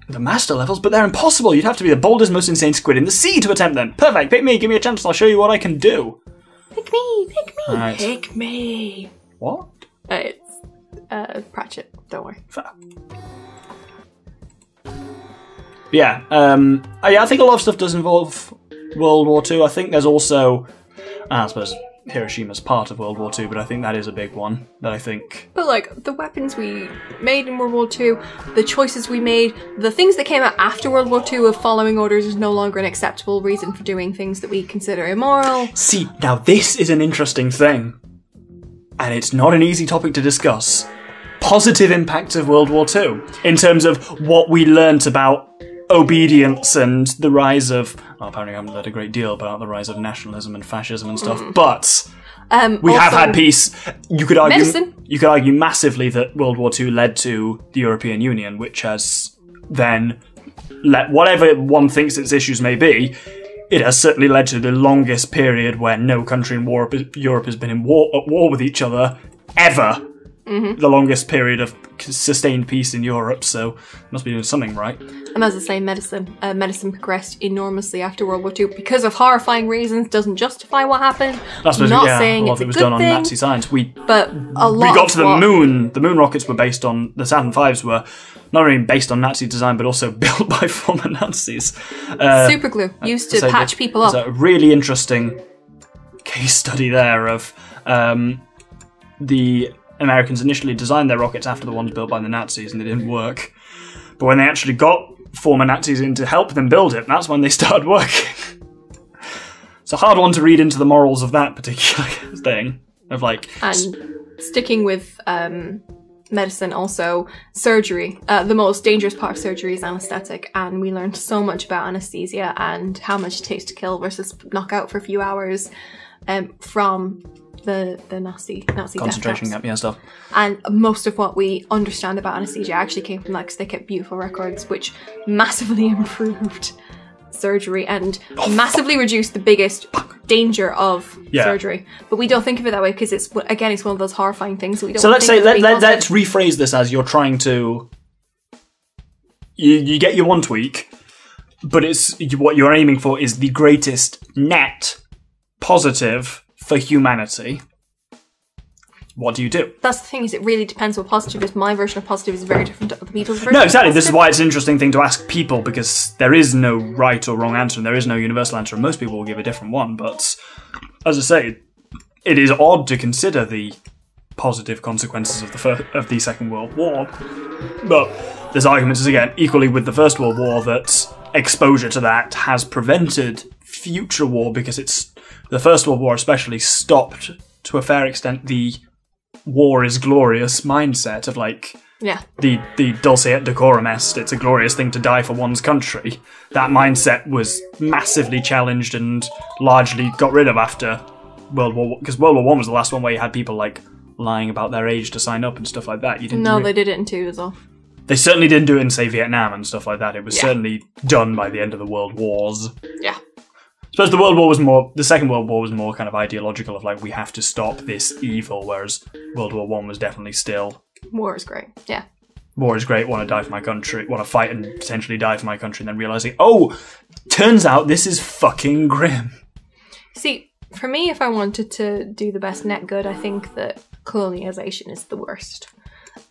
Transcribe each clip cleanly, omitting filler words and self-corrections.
The master levels? But they're impossible. You'd have to be the boldest, most insane squid in the sea to attempt them. Perfect. Pick me. Give me a chance and I'll show you what I can do. Pick me. Pick me. Right. Pick me. What? It's Pratchett. Don't worry. Fair. Yeah. I think a lot of stuff does involve World War II. I think there's also... I suppose Hiroshima's part of World War II, but I think that is a big one that I think... But, like, the weapons we made in World War II, the choices we made, the things that came out after World War II of following orders is no longer an acceptable reason for doing things that we consider immoral. See, now this is an interesting thing. And it's not an easy topic to discuss. Positive impact of World War II, in terms of what we learnt about obedience and the rise of... Well, apparently I haven't learned a great deal about the rise of nationalism and fascism and stuff, but we have had peace. You could argue massively that World War II led to the European Union, which has then let whatever one thinks its issues may be, it has certainly led to the longest period where no country in Europe has been at war with each other ever. Mm-hmm. The longest period of sustained peace in Europe, so must be doing something right. And as I say, medicine progressed enormously after World War II because of horrifying reasons. Doesn't justify what happened. That's not saying a lot it's of it was done on Nazi science. We got to the moon. The moon rockets were based on the Saturn V's were not only based on Nazi design but also built by former Nazis. Super glue used to patch people up. It's a really interesting case study there of the Americans initially designed their rockets after the ones built by the Nazis and they didn't work. But when they actually got former Nazis in to help them build it, that's when they started working. It's a hard one to read into the morals of that particular thing. Of like... And sticking with medicine also, surgery. The most dangerous part of surgery is anaesthetic, and we learned so much about anaesthesia and how much it takes to kill versus knock out for a few hours from... the Nazi concentration camp, stuff. And most of what we understand about anaesthesia actually came from that because they kept beautiful records, which massively improved surgery and massively reduced the biggest danger of surgery. But we don't think of it that way because it's one of those horrifying things that we don't. So let's rephrase this as you're trying to. You get your one tweak, but it's what you're aiming for is the greatest net positive for humanity. What do you do? That's the thing, is it really depends what positive is. My version of positive is very different to other people's version. No, exactly. This is why it's an interesting thing to ask people, because there is no right or wrong answer, and there is no universal answer, and most people will give a different one. But, as I say, it is odd to consider the positive consequences of the Second World War. But there's arguments, again, equally with the First World War, that exposure to that has prevented future war, because the First World War especially stopped, to a fair extent, the war is glorious mindset of the dulce et decorum est, it's a glorious thing to die for one's country. That mindset was massively challenged and largely got rid of after World War I, because World War One was the last one where you had people lying about their age to sign up and stuff like that. They did it in two as well. They certainly didn't do it in, say, Vietnam and stuff like that. It was certainly done by the end of the World Wars. Yeah. I suppose the Second World War was more kind of ideological of we have to stop this evil, whereas World War One was definitely still... War is great, yeah. War is great, want to die for my country, want to fight and potentially die for my country, and then realising, turns out this is fucking grim. See, for me, if I wanted to do the best net good, I think that colonialisation is the worst.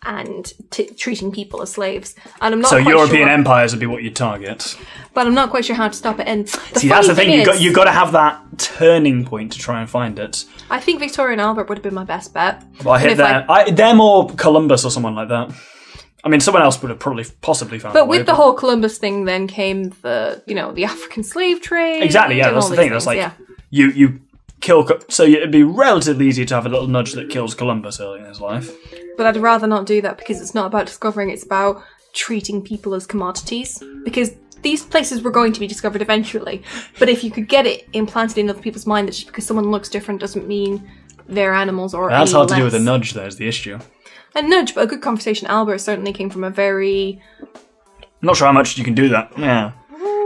And treating people as slaves. And I'm not so European empires would be what you'd target. But I'm not quite sure how to stop it. And see, that's the thing. You've got to have that turning point to try and find it. I think Victoria and Albert would have been my best bet. Well, I hit that. They're more Columbus or someone like that. I mean, someone else would have possibly found. But with the whole Columbus thing, then came the African slave trade. Exactly. Yeah, that's the thing. That's you kill. So it'd be relatively easy to have a little nudge that kills Columbus early in his life. But I'd rather not do that because it's not about discovering, it's about treating people as commodities. Because these places were going to be discovered eventually. But if you could get it implanted in other people's mind that just because someone looks different doesn't mean they're animals or that's hard to do with a nudge, though, is the issue. A nudge, but a good conversation. Albert certainly came from a very... I'm not sure how much you can do that. Yeah.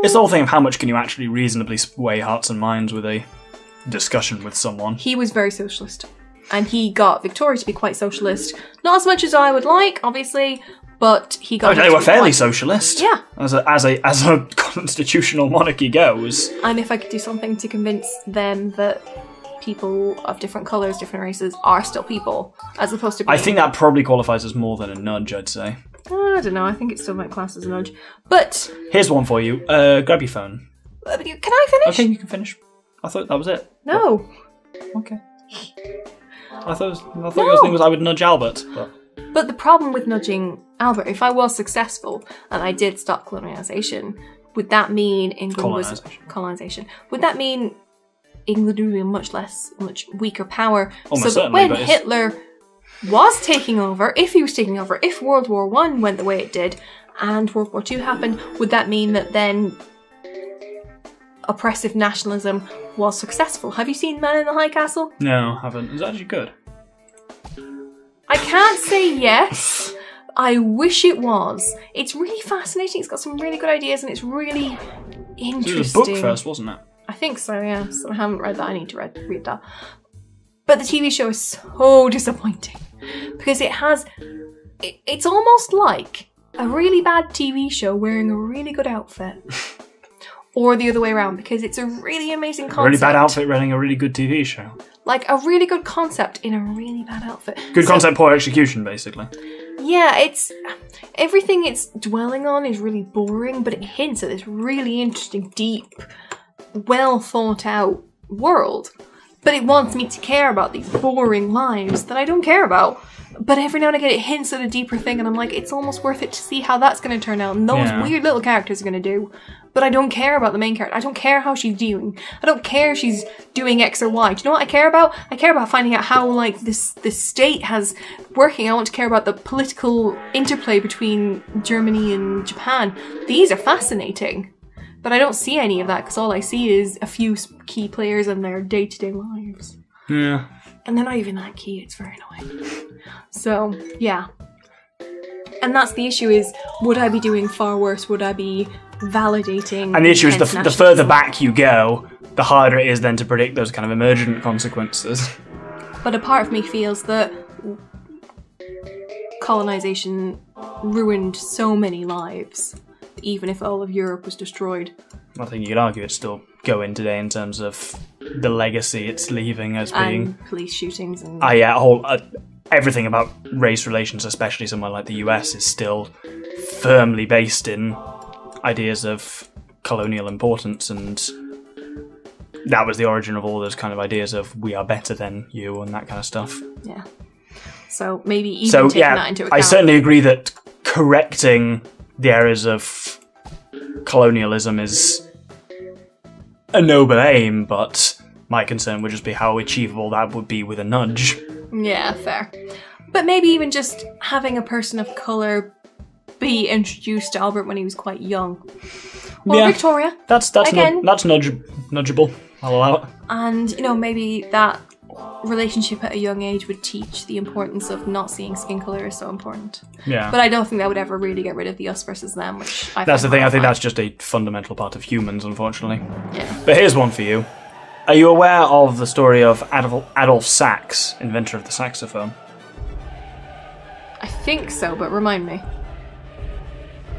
It's the whole thing of how much can you actually reasonably sway hearts and minds with a discussion with someone. He was very socialist. And he got Victoria to be quite socialist. Not as much as I would like, obviously, but he got... They were fairly socialist. Yeah. As a constitutional monarchy goes. And if I could do something to convince them that people of different colours, different races, are still people, as opposed to being... I think that probably qualifies as more than a nudge, I'd say. I don't know, I think it still might class as a nudge. But... Here's one for you. Grab your phone. Can I finish? Okay, you can finish. I thought that was it. No. Okay. I thought your thing was I would nudge Albert, But the problem with nudging Albert, if I was successful and I did stop colonization, would that mean England was colonization? Would that mean England would be a much weaker power? Almost so that certainly, when Hitler was taking over, if World War I went the way it did and World War II happened, would that mean that then oppressive nationalism was successful? Have you seen Man in the High Castle? No, I haven't. It's actually good. I can't say yes. I wish it was. It's really fascinating. It's got some really good ideas and it's really interesting. It was a book first, wasn't it? I think so, yes. I haven't read that. I need to read that. But the TV show is so disappointing because it's almost like a really bad TV show wearing a really good outfit. Or the other way around, because it's a really amazing concept. A really bad outfit running a really good TV show. Like a really good concept in a really bad outfit. Good concept, poor execution, basically. Yeah, it's... Everything it's dwelling on is really boring, but it hints at this really interesting, deep, well thought out world. But it wants me to care about these boring lives that I don't care about. But every now and again it hints at a deeper thing and I'm like, it's almost worth it to see how that's going to turn out and those weird little characters are going to do. But I don't care about the main character. I don't care how she's doing. I don't care if she's doing X or Y. Do you know what I care about? I care about finding out how, like, this state has working. I want to care about the political interplay between Germany and Japan. These are fascinating. But I don't see any of that because all I see is a few key players and their day-to-day lives. Yeah. And they're not even that key. It's very annoying. So, yeah. And that's the issue is, would I be doing far worse? Would I be validating... And the issue is the further back you go, the harder it is then to predict those kind of emergent consequences. But a part of me feels that colonization ruined so many lives, even if all of Europe was destroyed. I think you could argue it's still going today in terms of the legacy it's leaving as being... And police shootings and... everything about race relations, especially somewhere like the US, is still firmly based in ideas of colonial importance, and that was the origin of all those kind of ideas of we are better than you and that kind of stuff. Yeah. So maybe even taking that into account. I certainly agree that correcting the errors of colonialism is a noble aim, but my concern would just be how achievable that would be with a nudge. Yeah, fair. But maybe even just having a person of colour be introduced to Albert when he was quite young. Or Victoria. That's nudgeable. I'll allow it. And, you know, maybe that relationship at a young age would teach the importance of not seeing skin colour is so important. Yeah. But I don't think that would ever really get rid of the us versus them, which I That's the thing, I think that's just a fundamental part of humans, unfortunately. Yeah. But here's one for you. Are you aware of the story of Adolf Sax, inventor of the saxophone? I think so, but remind me.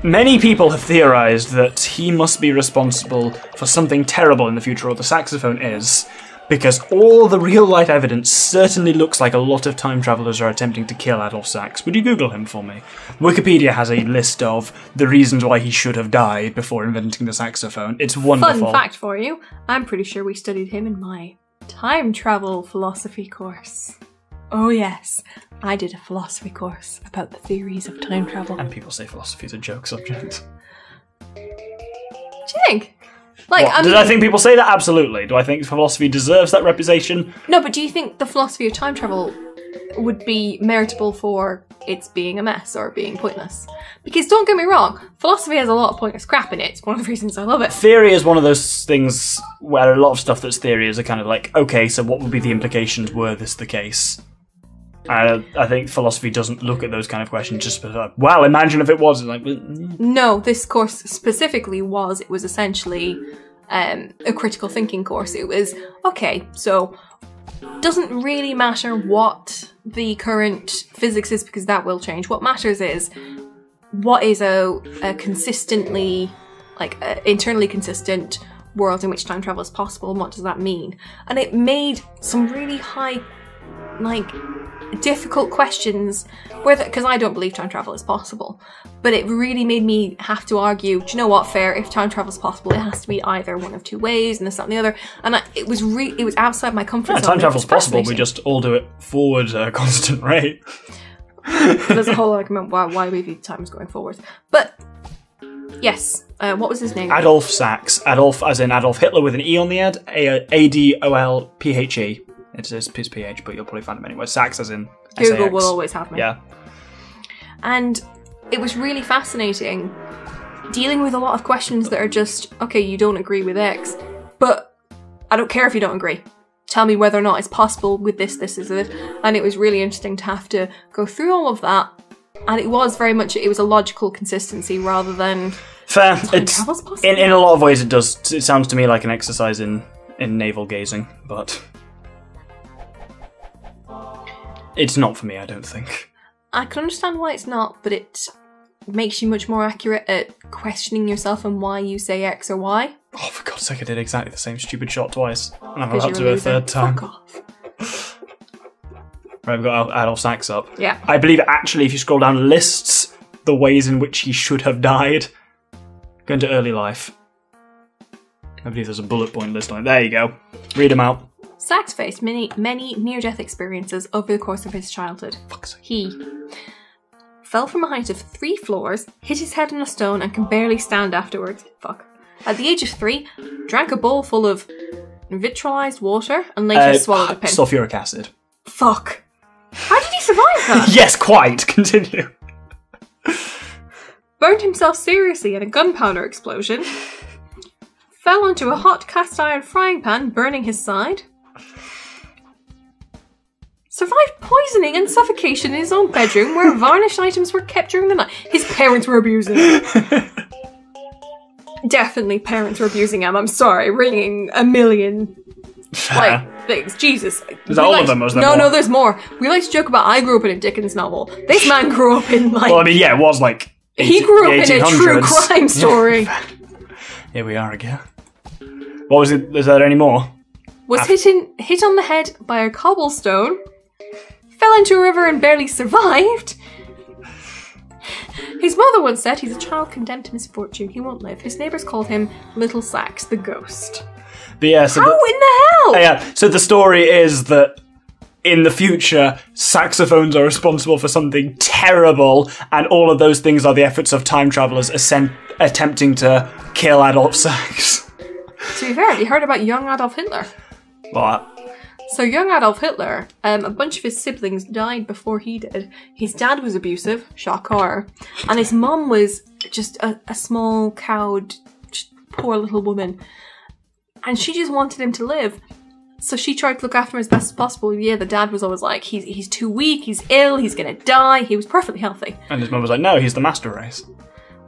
Many people have theorised that he must be responsible for something terrible in the future, or the saxophone is, because all the real-life evidence certainly looks like a lot of time travellers are attempting to kill Adolf Sax. Would you Google him for me? Wikipedia has a list of the reasons why he should have died before inventing the saxophone. It's wonderful. Fun fact for you, I'm pretty sure we studied him in my time travel philosophy course. Oh yes, I did a philosophy course about the theories of time travel. And people say philosophy is a joke subject. Do you think? Like, Did I think people say that? Absolutely. Do I think philosophy deserves that reputation? No, but do you think the philosophy of time travel would be meritable for its being a mess or being pointless? Because don't get me wrong, philosophy has a lot of pointless crap in it. It's one of the reasons I love it. Theory is one of those things where a lot of stuff that's theory is a kind of like, okay, so what would be the implications were this the case? I think philosophy doesn't look at those kind of questions just like, well, imagine if it was. It's like, no, this course specifically was essentially a critical thinking course. It was, okay, so doesn't really matter what the current physics is because that will change. What matters is what is a consistently, internally consistent world in which time travel is possible, and what does that mean? And it made some really high, difficult questions, because I don't believe time travel is possible, but it really made me have to argue, do you know what, fair, if time travel is possible, it has to be either one of two ways, and this, that, and the other, and it was outside my comfort zone. Time travel is possible, we just all do it forward at a constant rate. There's a whole argument why we view time as going forward. But, yes, what was his name? Adolf Sachs. Adolf as in Adolf Hitler with an E on the end, Adolphe. It's his PH, but you'll probably find him anyway. Sachs as in Google S-A-X. will always have me. Yeah. And it was really fascinating dealing with a lot of questions that are just, okay, you don't agree with X, but I don't care if you don't agree. Tell me whether or not it's possible with this, this, this. And it was really interesting to have to go through all of that. And it was very much, it was a logical consistency rather than... Fair. It's, in a lot of ways it sounds to me like an exercise in navel gazing, but... It's not for me, I don't think. I can understand why it's not, but it makes you much more accurate at questioning yourself and why you say X or Y. Oh, for God's sake, I did exactly the same stupid shot twice. And I'm about to do it a third time. Fuck off. Right, we've got Adolf Sachs up. Yeah. I believe, actually, if you scroll down, lists the ways in which he should have died. Go into early life. I believe there's a bullet point list on it. There you go. Read them out. Sachs faced many near-death experiences over the course of his childhood. He fell from a height of 3 floors, hit his head on a stone, and can barely stand afterwards. Fuck. At the age of 3, drank a bowl full of vitriolized water and later swallowed a pin. Sulfuric acid. Fuck. How did he survive that? Yes, quite. Continue. Burned himself seriously in a gunpowder explosion. Fell onto a hot cast iron frying pan, burning his side. Survived poisoning and suffocation in his own bedroom where varnished items were kept during the night. His parents were abusing him. Definitely parents were abusing him. I'm sorry, ringing a million things. Jesus. Is that all of them? Or is there more? No, there's more. We like to joke about I grew up in a Dickens novel. This man grew up in Well, I mean, yeah, it was he grew up in a true crime story. Here we are again. What was it? Is there any more? Was hit on the head by a cobblestone. Fell into a river and barely survived. His mother once said he's a child condemned to misfortune. He won't live. His neighbours called him Little Sachs, the ghost. But yeah, so how in the hell? Yeah, so the story is that in the future, saxophones are responsible for something terrible, and all of those things are the efforts of time travellers attempting to kill Adolf Sachs. To be fair, have you heard about young Adolf Hitler? What? So young Adolf Hitler, a bunch of his siblings died before he did. His dad was abusive, shock horror, and his mum was just a small, cowed, poor little woman. And she just wanted him to live. So she tried to look after him as best as possible. Yeah, the dad was always like, he's too weak, he's ill, he's gonna die. He was perfectly healthy. And his mum was like, no, he's the master race.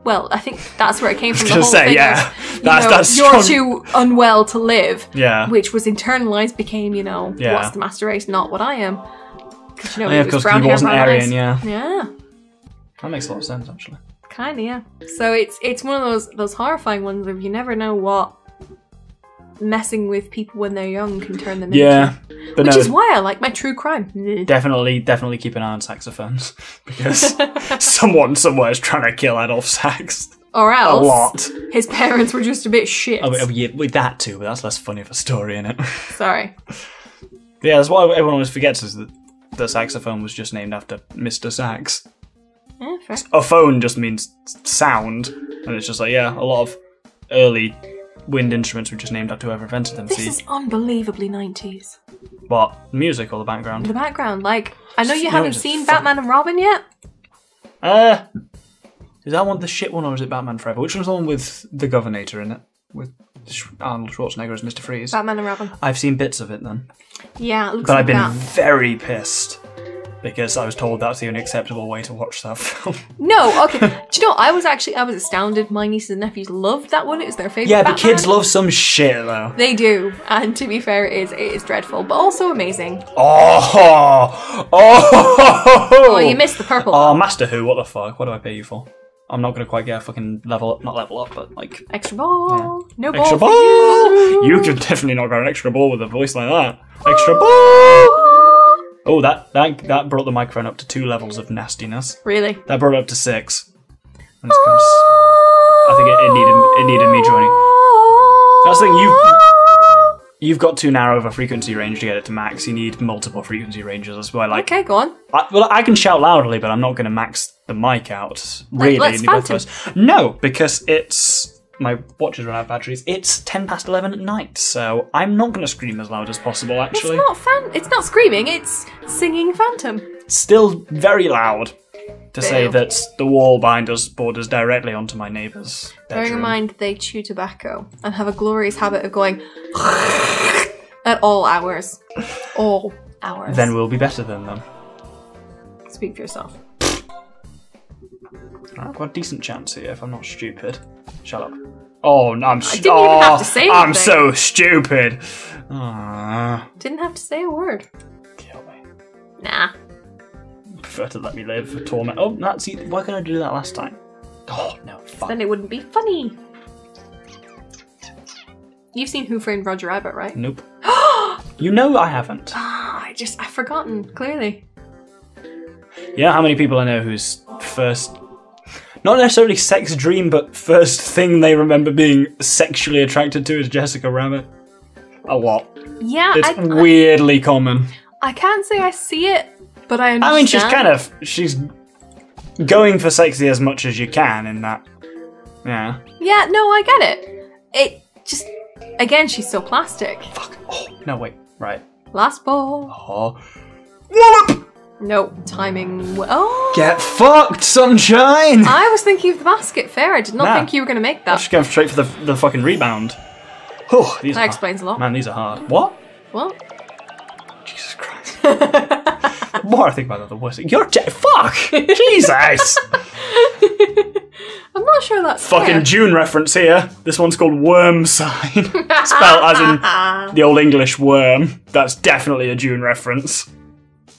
Well, I think that's where it came from. I was going to say, yeah. That's you're too unwell to live. Yeah. Which was internalized, became, what's the master race, not what I am. Because, because he wasn't Aryan, yeah. Yeah. That makes a lot of sense, actually. Kind of, yeah. So it's one of those horrifying ones of you never know what messing with people when they're young can turn them into. But which is why I like my true crime. Definitely keep an eye on saxophones, because someone somewhere is trying to kill Adolf Sachs. Or else a lot. His parents were just a bit shit. Oh, yeah, with that too, but that's less funny of a story, innit? Sorry. Yeah, that's what everyone always forgets, is that the saxophone was just named after Mr. Sax. Yeah, fair. A phone just means sound, and it's just like, yeah, a lot of early wind instruments were just named after whoever invented them. This is unbelievably 90s. What? Music or the background? The background. Like, I know you haven't seen Batman and Robin yet. Is that one the shit one, or is it Batman Forever? Which one's the one with the Governator in it? With Arnold Schwarzenegger as Mr. Freeze? Batman and Robin. I've seen bits of it then. Yeah, it looks but like I've been that. very pissed, because I was told that's the only acceptable way to watch that film. No, okay. Do you know, I was astounded. My nieces and nephews loved that one. It was their favourite Yeah, Batman. but kids love some shit, though. They do. And to be fair, it is dreadful, but also amazing. Oh, you missed the purple. Oh, Master Who, what the fuck? What do I pay you for? I'm not gonna quite get a fucking level up, not level up, but like Extra ball. Yeah. No ball. extra for ball. you. You could definitely not got an extra ball with a voice like that. Extra ball. Oh, that brought the microphone up to 2 levels of nastiness. Really? That brought it up to 6. And it's kind of, I think it needed me joining. That's the thing. You've got too narrow of a frequency range to get it to max. You need multiple frequency ranges. That's why, like, Okay, go on. I can shout loudly, but I'm not going to max the mic out. Really, let's in both phantom. ways. No, because it's my watch has run out of batteries. It's 11:10 at night, so I'm not going to scream as loud as possible. Actually, It's not screaming. It's singing Phantom. still very loud. To say Ew. that the wall behind us borders directly onto my neighbour's bedroom. Bearing in mind they chew tobacco and have a glorious habit of going at all hours. All hours. Then we'll be better than them. Speak for yourself. I've got a decent chance here if I'm not stupid. Shut up. Oh, no, I didn't even have to say I'm anything. so stupid. Ah, Didn't have to say a word. kill me. Nah. Prefer to let me live for torment. Oh, that's why couldn't I do that last time? Oh no, fuck. Then it wouldn't be funny. You've seen Who Framed Roger Rabbit, right? Nope. You know I haven't. I've forgotten, clearly. You know how many people I know whose first, not necessarily sex dream, but first thing they remember being sexually attracted to is Jessica Rabbit? A lot. Yeah, It's weirdly common. I can't say I see it, but I understand. I mean, she's going for sexy as much as you can in that. Yeah. Yeah, no, I get it. It just, again, she's so plastic. Fuck. Oh, no, wait. Right. Last ball. Oh. Wallop! No, timing. Oh. Get fucked, sunshine! I was thinking of the basket. Fair. I did not Nah. think you were going to make I'm that. just going straight for the fucking rebound. Oh, these That are explains a lot. Man, these are hard. What? What? Jesus Christ. The more I think about that, the worse. You're fuck! Jesus! I'm not sure that's Fucking fair. June reference here. This one's called worm sign. Spelled as in the old English worm. That's definitely a June reference.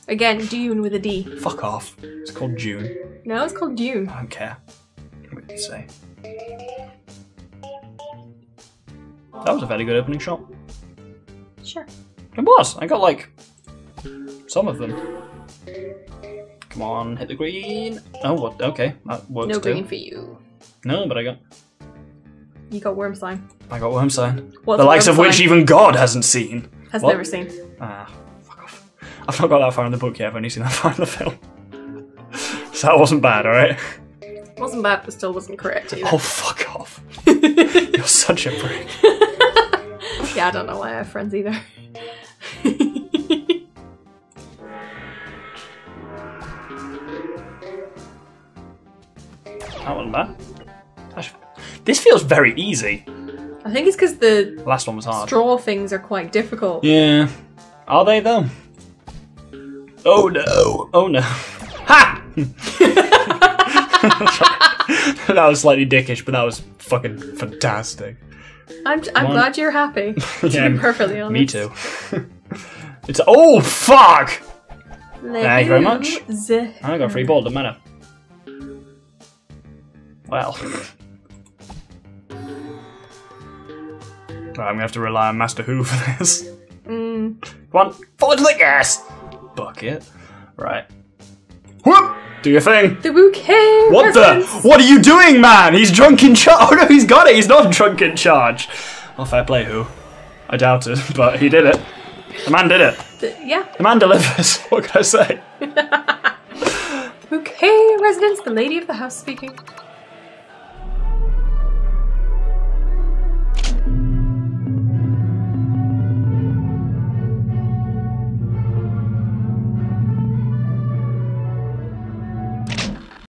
Again, Dune with a D. Fuck off. It's called June. No, it's called Dune. I don't care. What did you say? That was a very good opening shot. Sure. It was. I got like some of them. Come on, hit the green. Oh, what? Okay, that works No too. green for you. No, but I got Worm sign. worm sign. What's The likes worm of which sign? even God hasn't seen. Has What? never seen. Ah, fuck off. I've not got that far in the book yet. I've only seen that far in the film. So that wasn't bad, alright? Wasn't bad, but still wasn't correct either. Oh, fuck off. You're such a prick. Yeah, I don't know why I have friends either. That wasn't bad. This feels very easy. I think it's because the Last one was hard. straw things are quite difficult. Yeah. Are they though? Oh no. Oh no. Ha! That was slightly dickish, but that was fucking fantastic. I'm glad you're happy, to Yeah, be perfectly honest. Me too. It's oh fuck! Thank you very much. I got a free ball, doesn't matter. Well. Right, I'm gonna have to rely on Master Who for this. Come on, fall into the gas! Bucket. Right. Whoop! Do your thing! The bouquet What presents. the? What are you doing, man? He's drunk in charge. Oh no, he's got it. He's not drunk in charge. Well, fair play, Who. I doubt it, but he did it. The man did it. Yeah. The man delivers. What can I say? Bouquet residence, the lady of the house speaking.